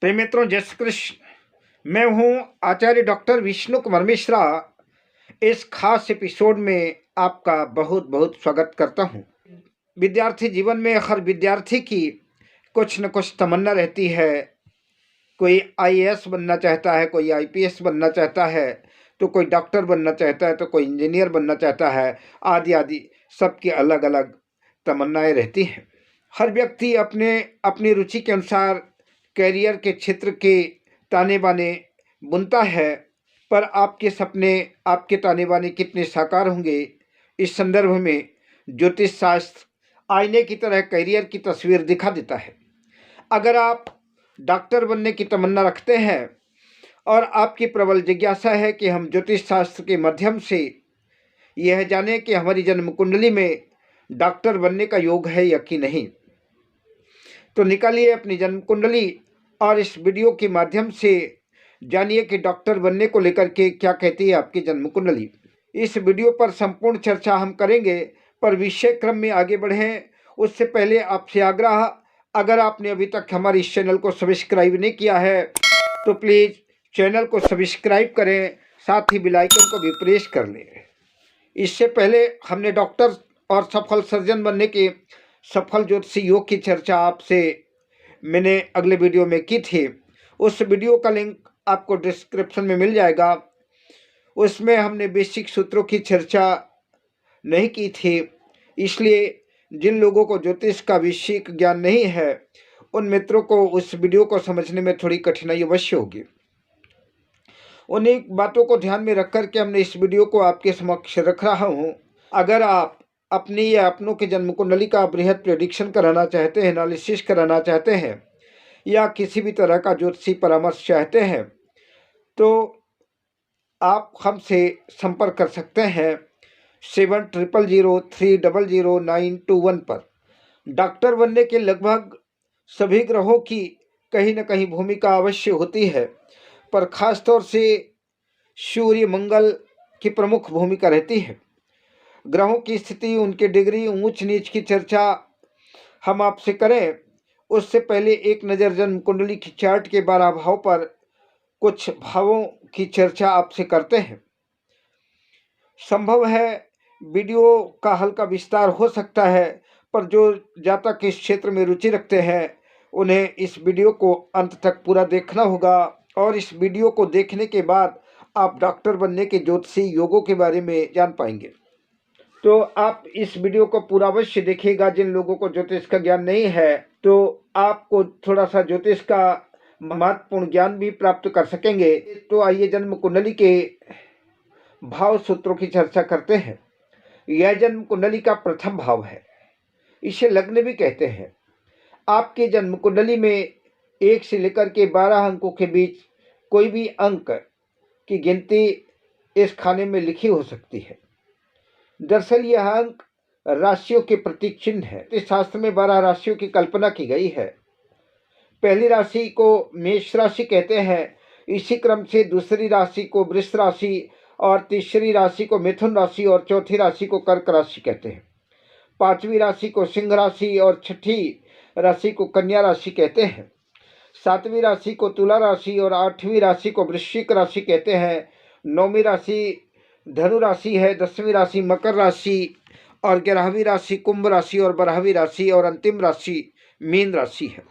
प्रिय मित्रों, जय श्री कृष्ण। मैं हूं आचार्य डॉक्टर विष्णु कुमार मिश्रा। इस खास एपिसोड में आपका बहुत बहुत स्वागत करता हूं। विद्यार्थी जीवन में हर विद्यार्थी की कुछ न कुछ तमन्ना रहती है। कोई आईएएस बनना चाहता है, कोई आईपीएस बनना चाहता है, तो कोई डॉक्टर बनना चाहता है, तो कोई इंजीनियर बनना चाहता है, आदि आदि। सबकी अलग अलग तमन्नाएं रहती हैं। हर व्यक्ति अपने अपनी रुचि के अनुसार कैरियर के क्षेत्र के ताने बाने बुनता है, पर आपके सपने, आपके ताने बाने कितने साकार होंगे, इस संदर्भ में ज्योतिष शास्त्र आईने की तरह कैरियर की तस्वीर दिखा देता है। अगर आप डॉक्टर बनने की तमन्ना रखते हैं और आपकी प्रबल जिज्ञासा है कि हम ज्योतिष शास्त्र के माध्यम से यह जानें कि हमारी जन्म कुंडली में डॉक्टर बनने का योग है या कि नहीं, तो निकालिए अपनी जन्म कुंडली और इस वीडियो के माध्यम से जानिए कि डॉक्टर बनने को लेकर के क्या कहती है आपकी जन्म कुंडली। इस वीडियो पर संपूर्ण चर्चा हम करेंगे, पर विषय क्रम में आगे बढ़ें उससे पहले आपसे आग्रह, अगर आपने अभी तक हमारे इस चैनल को सब्सक्राइब नहीं किया है तो प्लीज़ चैनल को सब्सक्राइब करें, साथ ही बेल आइकन को भी प्रेस कर लें। इससे पहले हमने डॉक्टर और सफल सर्जन बनने के सफल ज्योतिषी योग की चर्चा आपसे मैंने अगले वीडियो में की थी। उस वीडियो का लिंक आपको डिस्क्रिप्शन में मिल जाएगा। उसमें हमने बेसिक सूत्रों की चर्चा नहीं की थी, इसलिए जिन लोगों को ज्योतिष का बेसिक ज्ञान नहीं है उन मित्रों को उस वीडियो को समझने में थोड़ी कठिनाई अवश्य होगी। उन्हीं बातों को ध्यान में रख कर के हमने इस वीडियो को आपके समक्ष रख रहा हूँ। अगर आप अपनी या अपनों के जन्म कुंडली का बृहद प्रेडिक्शन कराना चाहते हैं, एनालिसिस कराना चाहते हैं, या किसी भी तरह का ज्योतिषी परामर्श चाहते हैं, तो आप हमसे संपर्क कर सकते हैं 7003000921 पर। डॉक्टर बनने के लगभग सभी ग्रहों की कहीं न कहीं भूमिका अवश्य होती है, पर ख़ास तौर से सूर्य मंगल की प्रमुख भूमिका रहती है। ग्रहों की स्थिति, उनके डिग्री, ऊंच नीच की चर्चा हम आपसे करें उससे पहले एक नज़र जन्म कुंडली की चार्ट के 12 भाव पर कुछ भावों की चर्चा आपसे करते हैं। संभव है वीडियो का हल्का विस्तार हो सकता है, पर जो जातक इस क्षेत्र में रुचि रखते हैं उन्हें इस वीडियो को अंत तक पूरा देखना होगा, और इस वीडियो को देखने के बाद आप डॉक्टर बनने के ज्योतिषी योगों के बारे में जान पाएंगे। तो आप इस वीडियो को पूरा अवश्य देखिएगा। जिन लोगों को ज्योतिष का ज्ञान नहीं है तो आपको थोड़ा सा ज्योतिष का महत्वपूर्ण ज्ञान भी प्राप्त कर सकेंगे। तो आइए जन्म कुंडली के भाव सूत्रों की चर्चा करते हैं। यह जन्म कुंडली का प्रथम भाव है, इसे लग्न भी कहते हैं। आपके जन्म कुंडली में 1 से लेकर के 12 अंकों के बीच कोई भी अंक की गिनती इस खाने में लिखी हो सकती है। दरअसल यह अंक राशियों के प्रतीक चिन्ह है। इस शास्त्र में 12 राशियों की कल्पना की गई है। पहली राशि को मेष राशि कहते हैं, इसी क्रम से दूसरी राशि को वृष राशि, और तीसरी राशि को मिथुन राशि, और चौथी राशि को कर्क राशि कहते हैं। पांचवी राशि को सिंह राशि और छठी राशि को कन्या राशि कहते हैं। सातवीं राशि को तुला राशि और आठवीं राशि को वृश्चिक राशि कहते हैं। नौवीं राशि धनु राशि है, 10वीं राशि मकर राशि, और 11वीं राशि कुंभ राशि, और 12वीं राशि और अंतिम राशि मीन राशि है।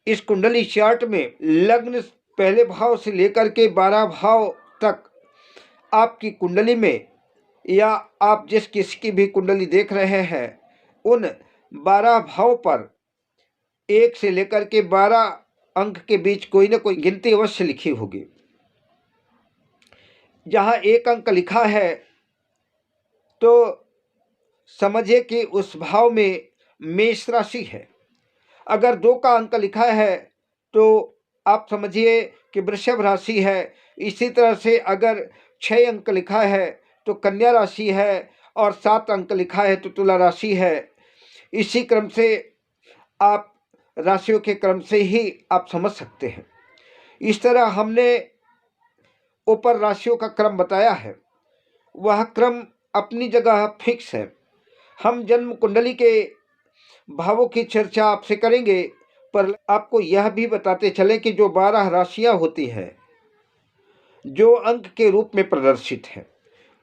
इस कुंडली चार्ट में लग्न पहले भाव से लेकर के 12 भाव तक आपकी कुंडली में, या आप जिस किसी की भी कुंडली देख रहे हैं, उन 12 भाव पर 1 से लेकर के 12 अंक के बीच कोई ना कोई गिनती अवश्य लिखी होगी। जहाँ 1 अंक लिखा है तो समझिए कि उस भाव में मेष राशि है। अगर 2 का अंक लिखा है तो आप समझिए कि वृषभ राशि है। इसी तरह से अगर 6 अंक लिखा है तो कन्या राशि है, और 7 अंक लिखा है तो तुला राशि है। इसी क्रम से आप राशियों के क्रम से ही आप समझ सकते हैं। इस तरह हमने ऊपर राशियों का क्रम बताया है, वह क्रम अपनी जगह फिक्स है। हम जन्म कुंडली के भावों की चर्चा आपसे करेंगे, पर आपको यह भी बताते चले कि जो 12 राशियां होती हैं जो अंक के रूप में प्रदर्शित है,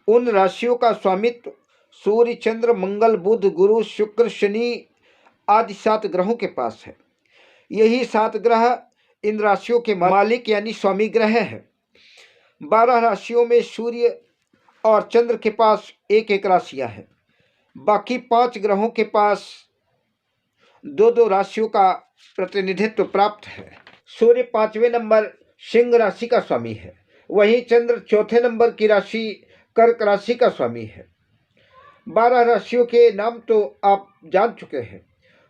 उन राशियों का स्वामित्व सूर्य, चंद्र, मंगल, बुध, गुरु, शुक्र, शनि आदि 7 ग्रहों के पास है। यही 7 ग्रह इन राशियों के मालिक यानी स्वामी ग्रह है। 12 राशियों में सूर्य और चंद्र के पास एक एक राशियां हैं। बाकी 5 ग्रहों के पास 2-2 राशियों का प्रतिनिधित्व प्राप्त है। सूर्य 5वें नंबर सिंह राशि का स्वामी है, वहीं चंद्र 4थे नंबर की राशि कर्क राशि का स्वामी है। 12 राशियों के नाम तो आप जान चुके हैं,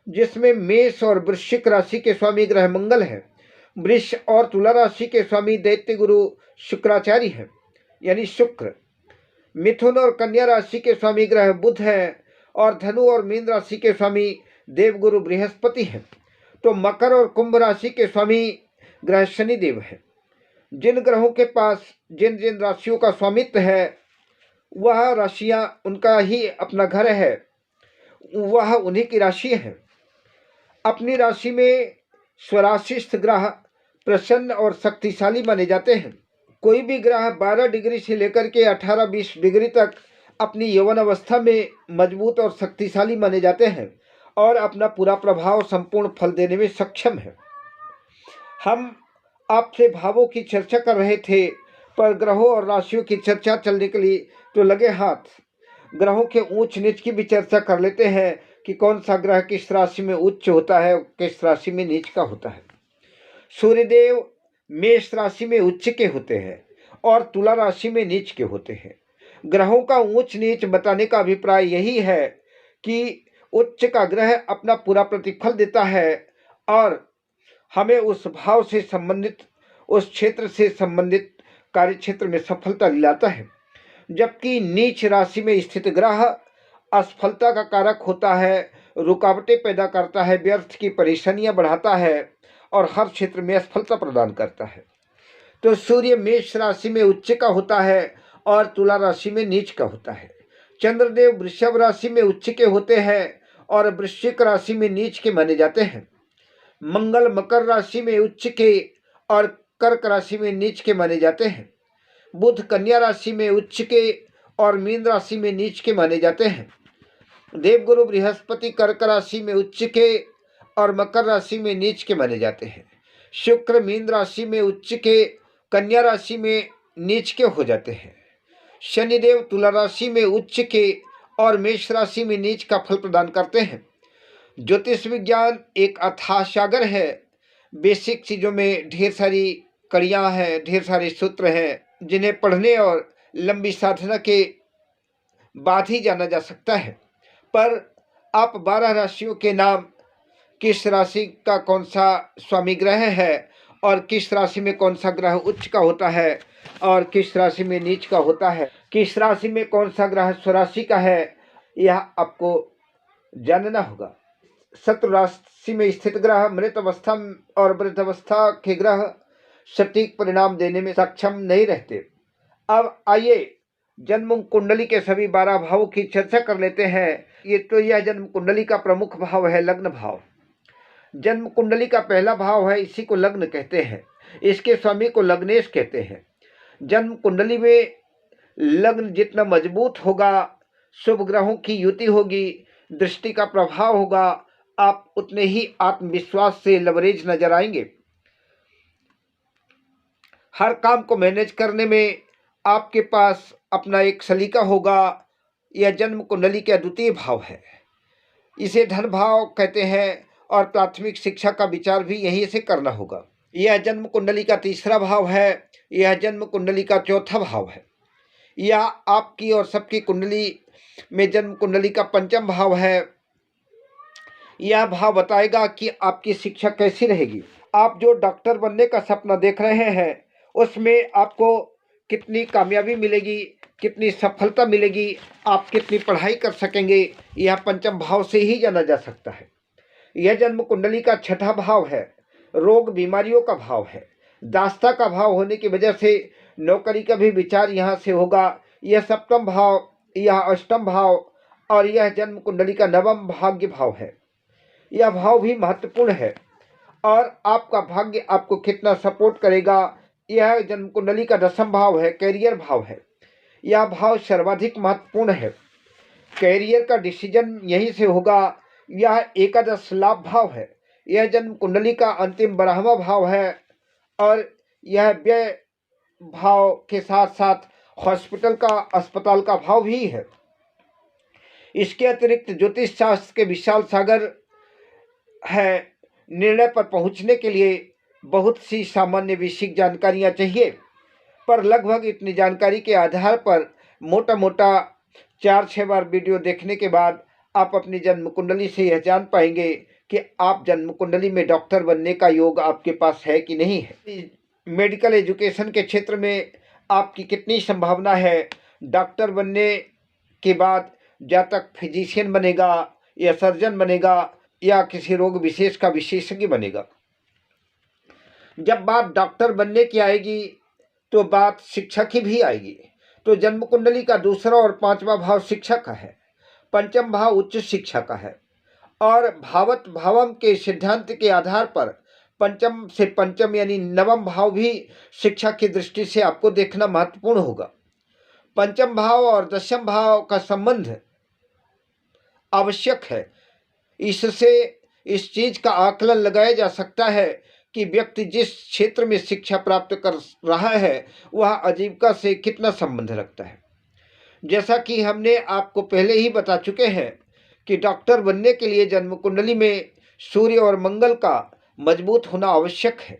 जिसमें मेष और वृश्चिक राशि के स्वामी ग्रह मंगल है। वृष और तुला राशि के स्वामी दैत्य गुरु शुक्राचार्य है यानी शुक्र। मिथुन और कन्या राशि के स्वामी ग्रह बुध है और धनु और मीन राशि के स्वामी देवगुरु बृहस्पति है। तो मकर और कुंभ राशि के स्वामी ग्रह शनिदेव है। जिन ग्रहों के पास जिन जिन राशियों का स्वामित्व है, वह राशियां उनका ही अपना घर है, वह उन्हीं की राशि है। अपनी राशि में स्वराशिस्थ ग्रह प्रसन्न और शक्तिशाली माने जाते हैं। कोई भी ग्रह 12 डिग्री से लेकर के 18-20 डिग्री तक अपनी यौवन अवस्था में मजबूत और शक्तिशाली माने जाते हैं और अपना पूरा प्रभाव संपूर्ण फल देने में सक्षम है। हम आपसे भावों की चर्चा कर रहे थे, पर ग्रहों और राशियों की चर्चा चलने के लिए तो लगे हाथ ग्रहों के ऊंच नीच की भी चर्चा कर लेते हैं कि कौन सा ग्रह किस राशि में उच्च होता है, किस राशि में नीच का होता है। सूर्यदेव मेष राशि में उच्च के होते हैं और तुला राशि में नीच के होते हैं। ग्रहों का ऊंच नीच बताने का अभिप्राय यही है कि उच्च का ग्रह अपना पूरा प्रतिफल देता है और हमें उस भाव से संबंधित, उस क्षेत्र से संबंधित कार्य क्षेत्र में सफलता दिलाता है, जबकि नीच राशि में स्थित ग्रह असफलता का कारक होता है, रुकावटें पैदा करता है, व्यर्थ की परेशानियां बढ़ाता है और हर क्षेत्र में असफलता प्रदान करता है। तो सूर्य मेष राशि में उच्च का होता है और तुला राशि में नीच का होता है। चंद्रदेव वृषभ राशि में उच्च के होते हैं और वृश्चिक राशि में नीच के माने जाते हैं। मंगल मकर राशि में उच्च के और कर्क राशि में नीच के माने जाते हैं। बुध कन्या राशि में उच्च के और मीन राशि में नीच के माने जाते हैं। देवगुरु बृहस्पति कर्क राशि में उच्च के और मकर राशि में नीच के माने जाते हैं। शुक्र मीन राशि में उच्च के, कन्या राशि में नीच के हो जाते हैं। शनिदेव तुला राशि में उच्च के और मेष राशि में नीच का फल प्रदान करते हैं। ज्योतिष विज्ञान एक अथाह सागर है। बेसिक चीज़ों में ढेर सारी कड़ियाँ हैं, ढेर सारे सूत्र हैं, जिन्हें पढ़ने और लंबी साधना के बाद ही जाना जा सकता है। पर आप 12 राशियों के नाम, किस राशि का कौन सा स्वामी ग्रह है और किस राशि में कौन सा ग्रह उच्च का होता है और किस राशि में नीच का होता है, किस राशि में कौन सा ग्रह स्वराशि का है, यह आपको जानना होगा। शत्रु राशि में स्थित ग्रह मृत अवस्था और वृद्धावस्था के ग्रह सटीक परिणाम देने में सक्षम नहीं रहते। अब आइए जन्म कुंडली के सभी 12 भावों की चर्चा कर लेते हैं। यह जन्म कुंडली का प्रमुख भाव है लग्न भाव। जन्म कुंडली का पहला भाव है, इसी को लग्न कहते हैं। इसके स्वामी को लग्नेश कहते हैं। जन्म कुंडली में लग्न जितना मजबूत होगा, शुभ ग्रहों की युति होगी, दृष्टि का प्रभाव होगा, आप उतने ही आत्मविश्वास से लवरेज नजर आएंगे। हर काम को मैनेज करने में आपके पास अपना एक सलीका होगा। यह जन्म कुंडली का द्वितीय भाव है। इसे धन भाव कहते हैं और प्राथमिक शिक्षा का विचार भी यहीं से करना होगा। यह जन्म कुंडली का तीसरा भाव है। यह जन्म कुंडली का चौथा भाव है। यह आपकी और सबकी कुंडली में जन्म कुंडली का पंचम भाव है। यह भाव बताएगा कि आपकी शिक्षा कैसी रहेगी। आप जो डॉक्टर बनने का सपना देख रहे हैं, उसमें आपको कितनी कामयाबी मिलेगी, कितनी सफलता मिलेगी, आप कितनी पढ़ाई कर सकेंगे, यह पंचम भाव से ही जाना जा सकता है। यह जन्म कुंडली का छठा भाव है। रोग बीमारियों का भाव है। दास्ता का भाव होने की वजह से नौकरी का भी विचार यहाँ से होगा। यह सप्तम भाव, यह अष्टम भाव और यह जन्म कुंडली का नवम भाग्य भाव है। यह भाव भी महत्वपूर्ण है। और आपका भाग्य आपको कितना सपोर्ट करेगा। यह जन्म कुंडली का 10वां भाव है, कैरियर भाव है। यह भाव सर्वाधिक महत्वपूर्ण है। कैरियर का डिसीजन यहीं से होगा। यह एकादश लाभ भाव है। यह जन्म कुंडली का अंतिम 12वां भाव है और यह व्यय भाव के साथ साथ हॉस्पिटल का, अस्पताल का भाव भी है। इसके अतिरिक्त ज्योतिष शास्त्र के विशाल सागर है। निर्णय पर पहुंचने के लिए बहुत सी सामान्य बेसिक जानकारियां चाहिए, पर लगभग इतनी जानकारी के आधार पर मोटा मोटा 4-6 बार वीडियो देखने के बाद आप अपनी जन्म कुंडली से यह जान पाएंगे कि आप जन्म कुंडली में डॉक्टर बनने का योग आपके पास है कि नहीं है। मेडिकल एजुकेशन के क्षेत्र में आपकी कितनी संभावना है। डॉक्टर बनने के बाद जातक फिजिशियन बनेगा या सर्जन बनेगा या किसी रोग विशेष का विशेषज्ञ बनेगा। जब बात डॉक्टर बनने की आएगी तो बात शिक्षा की भी आएगी। तो जन्म कुंडली का 2रा और 5वां भाव शिक्षा का है, 5वां भाव उच्च शिक्षा का है और भावत भावम के सिद्धांत के आधार पर 5म से 5म यानी 9वां भाव भी शिक्षा की दृष्टि से आपको देखना महत्वपूर्ण होगा। 5म भाव और 10वां भाव का संबंध आवश्यक है। इससे इस चीज का आकलन लगाया जा सकता है कि व्यक्ति जिस क्षेत्र में शिक्षा प्राप्त कर रहा है वह आजीविका से कितना संबंध रखता है। जैसा कि हमने आपको पहले ही बता चुके हैं कि डॉक्टर बनने के लिए जन्म कुंडली में सूर्य और मंगल का मजबूत होना आवश्यक है।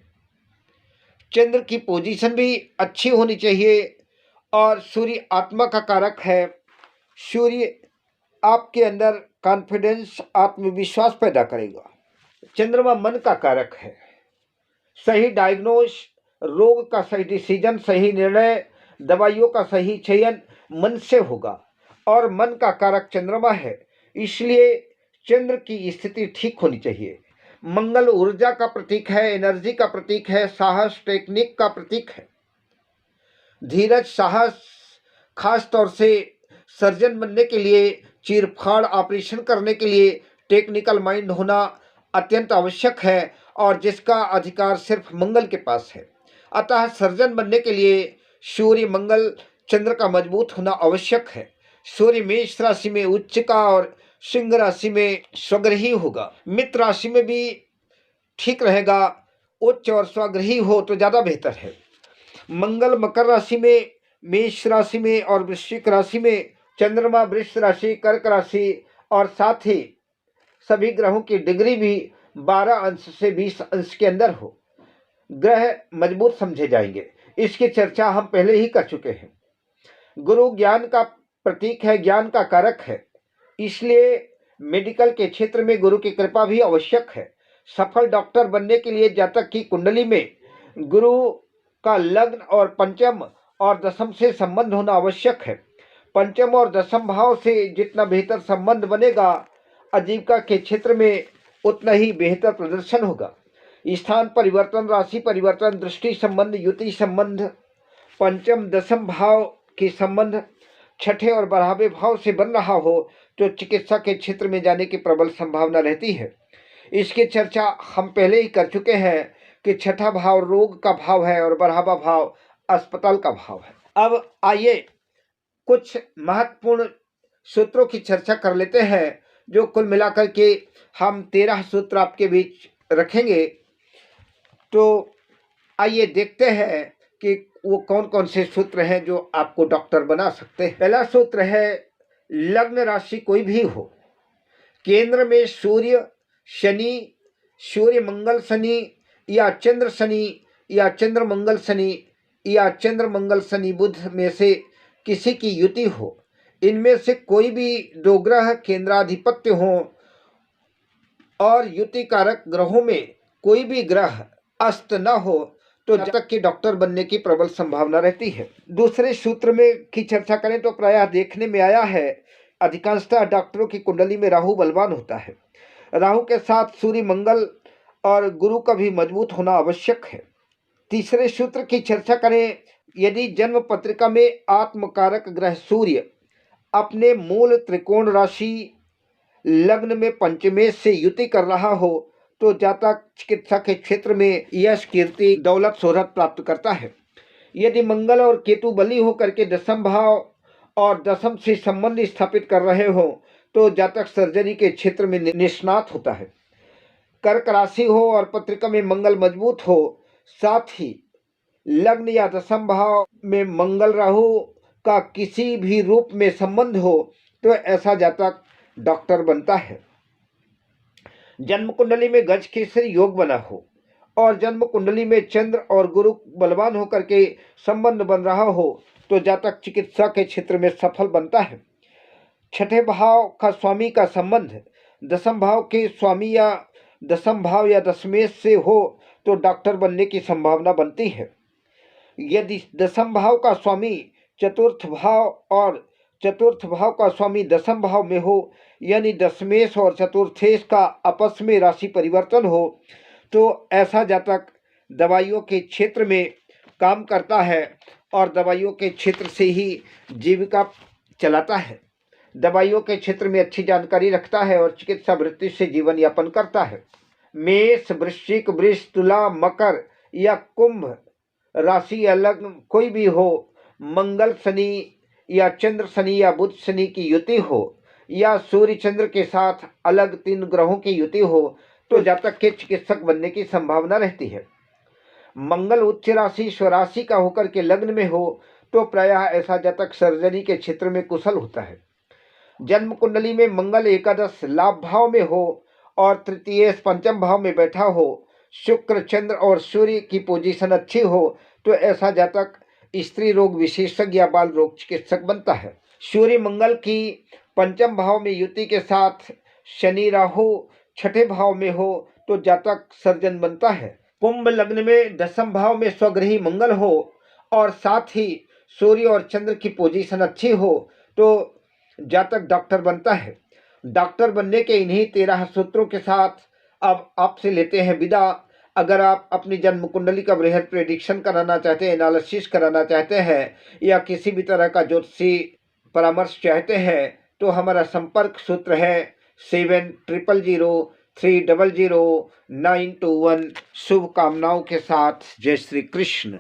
चंद्र की पोजीशन भी अच्छी होनी चाहिए और सूर्य आत्मा का कारक है। सूर्य आपके अंदर कॉन्फिडेंस, आत्मविश्वास पैदा करेगा। चंद्रमा मन का कारक है। सही डायग्नोस, रोग का सही डिसीजन, सही निर्णय, दवाइयों का सही चयन मन से होगा और मन का कारक चंद्रमा है, इसलिए चंद्र की स्थिति ठीक होनी चाहिए। मंगल ऊर्जा का प्रतीक है, एनर्जी का प्रतीक है, साहस, टेक्निक का प्रतीक है। धीरज, साहस, खास तौर से सर्जन बनने के लिए, चीरफाड़ ऑपरेशन करने के लिए टेक्निकल माइंड होना अत्यंत आवश्यक है और जिसका अधिकार सिर्फ मंगल के पास है। अतः सर्जन बनने के लिए सूर्य, मंगल, चंद्र का मजबूत होना आवश्यक है। सूर्य मेष राशि में उच्च का और सिंह राशि में स्वग्रही होगा। मित्र राशि में भी ठीक रहेगा, उच्च और स्वग्रही हो तो ज़्यादा बेहतर है। मंगल मकर राशि में, मेष राशि में और वृश्चिक राशि में, चंद्रमा वृष राशि, कर्क राशि और साथ ही सभी ग्रहों की डिग्री भी 12 अंश से 20 अंश के अंदर हो। ग्रह मजबूत समझे जाएंगे, इसकी चर्चा हम पहले ही कर चुके हैं। गुरु ज्ञान का प्रतीक है, ज्ञान का कारक है, इसलिए मेडिकल के क्षेत्र में गुरु की कृपा भी आवश्यक है। सफल डॉक्टर बनने के लिए जातक की कुंडली में गुरु का लग्न और 5म और 10म से संबंध होना आवश्यक है। 5म और 10म भाव से जितना बेहतर संबंध बनेगा, आजीविका के क्षेत्र में उतना ही बेहतर प्रदर्शन होगा। स्थान परिवर्तन, राशि परिवर्तन, दृष्टि संबंध, युति संबंध, 5म 10म भाव के संबंध 6ठे और 12वें भाव से बन रहा हो तो चिकित्सा के क्षेत्र में जाने की प्रबल संभावना रहती है। इसकी चर्चा हम पहले ही कर चुके हैं कि 6ठा भाव रोग का भाव है और 12वां भाव अस्पताल का भाव है। अब आइए कुछ महत्वपूर्ण सूत्रों की चर्चा कर लेते हैं, जो कुल मिलाकर के हम 13 सूत्र आपके बीच रखेंगे। तो आइए देखते हैं कि वो कौन कौन से सूत्र हैं जो आपको डॉक्टर बना सकते हैं। पहला सूत्र है, लग्न राशि कोई भी हो, केंद्र में सूर्य शनि, सूर्य मंगल शनि या चंद्र शनि या चंद्र मंगल शनि या चंद्र मंगल शनि बुध में से किसी की युति हो, इनमें से कोई भी 2 ग्रह केंद्राधिपत्य हो और युति कारक ग्रहों में कोई भी ग्रह अस्त न हो तो जातक के डॉक्टर बनने की प्रबल संभावना रहती है। दूसरे सूत्र में की चर्चा करें तो प्रायः देखने में आया है अधिकांशतः डॉक्टरों की कुंडली में राहु बलवान होता है। राहु के साथ सूर्य, मंगल और गुरु का भी मजबूत होना आवश्यक है। तीसरे सूत्र की चर्चा करें, यदि जन्म पत्रिका में आत्मकारक ग्रह सूर्य अपने मूल त्रिकोण राशि लग्न में पंचमेश से युति कर रहा हो तो जातक चिकित्सा के क्षेत्र में यश, कीर्ति, दौलत, शोहरत प्राप्त करता है। यदि मंगल और केतु बली होकर के दशम भाव और दशम से संबंध स्थापित कर रहे हो तो जातक सर्जरी के क्षेत्र में निष्णात होता है। कर्क राशि हो और पत्रिका में मंगल मजबूत हो, साथ ही लग्न या दशम भाव में मंगल राहु का किसी भी रूप में संबंध हो तो ऐसा जातक डॉक्टर बनता है। जन्म कुंडली में गज केसरी योग बना हो और जन्म कुंडली में चंद्र और गुरु बलवान होकर के संबंध बन रहा हो तो जातक चिकित्सा के क्षेत्र में सफल बनता है। छठे भाव का स्वामी का संबंध दशम भाव के स्वामी या दशम भाव या दशमेश से हो तो डॉक्टर बनने की संभावना बनती है। यदि दशम भाव का स्वामी चतुर्थ भाव और चतुर्थ भाव का स्वामी दशम भाव में हो, यानी दशमेश और चतुर्थेश का आपस में राशि परिवर्तन हो तो ऐसा जातक दवाइयों के क्षेत्र में काम करता है और दवाइयों के क्षेत्र से ही जीविका चलाता है। दवाइयों के क्षेत्र में अच्छी जानकारी रखता है और चिकित्सा वृत्ति से जीवन यापन करता है। मेष, वृश्चिक, वृष, तुला, मकर या कुंभ राशि या लग्न कोई भी हो, मंगल शनि या चंद्र शनि या बुध शनि की युति हो या सूर्य चंद्र के साथ अलग 3 ग्रहों की युति हो तो जातक के चिकित्सक बनने की संभावना रहती है। मंगल उच्च राशि स्वराशि का होकर के लग्न में हो तो प्रायः ऐसा जातक सर्जरी के क्षेत्र में कुशल होता है। जन्म कुंडली में मंगल एकादश लाभ भाव में हो और तृतीय पंचम भाव में बैठा हो, शुक्र, चंद्र और सूर्य की पोजीशन अच्छी हो तो ऐसा जातक स्त्री रोग विशेषज्ञ या बाल रोग चिकित्सक बनता है। सूर्य मंगल की पंचम भाव में युति के साथ शनि राहु छठे भाव में हो तो जातक सर्जन बनता है। कुंभ लग्न में दशम भाव में स्वग्रही मंगल हो और साथ ही सूर्य और चंद्र की पोजीशन अच्छी हो तो जातक डॉक्टर बनता है। डॉक्टर बनने के इन्हीं 13 सूत्रों के साथ अब आपसे लेते हैं विदा। अगर आप अपनी जन्म कुंडली का बृहद प्रेडिक्शन कराना चाहते हैं, एनालिसिस कराना चाहते हैं या किसी भी तरह का ज्योतिषी परामर्श चाहते हैं तो हमारा संपर्क सूत्र है 700300900921। शुभकामनाओं के साथ जय श्री कृष्ण।